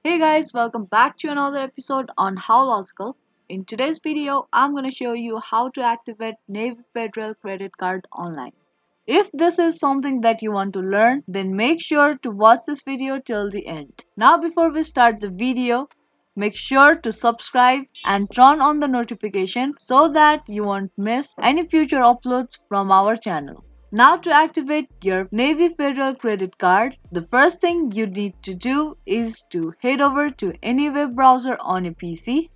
Hey guys, welcome back to another episode on How Logical. In today's video, I'm going to show you how to activate Navy Federal credit card online. If this is something that you want to learn, then make sure to watch this video till the end. Now before we start the video, make sure to subscribe and turn on the notification so that you won't miss any future uploads from our channel. Now to activate your Navy Federal credit card, the first thing you need to do is to head over to any web browser on your PC,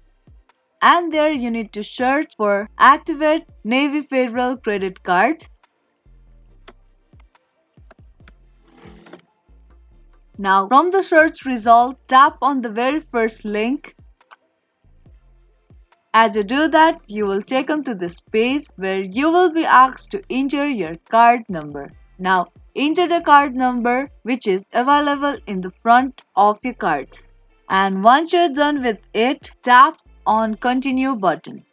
and there you need to search for Activate Navy Federal credit card. Now from the search result, tap on the very first link. As you do that, you will taken to this page where you will be asked to enter your card number. Now, enter the card number which is available in the front of your card. And once you're done with it, tap on Continue button.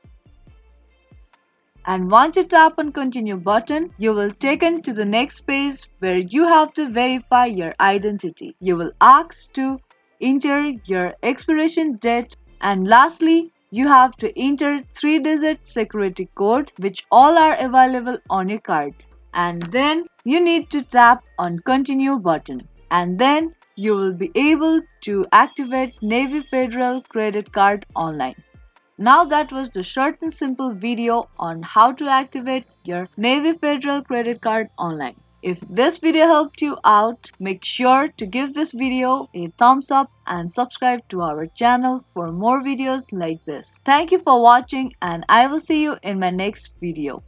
And once you tap on Continue button, you will taken to the next page where you have to verify your identity. You will ask to enter your expiration date, and lastly, you have to enter 3-digit security code which all are available on your card. And then you need to tap on Continue button. And then you will be able to activate Navy Federal credit card online. Now that was the short and simple video on how to activate your Navy Federal credit card online. If this video helped you out, make sure to give this video a thumbs up and subscribe to our channel for more videos like this. Thank you for watching, and I will see you in my next video.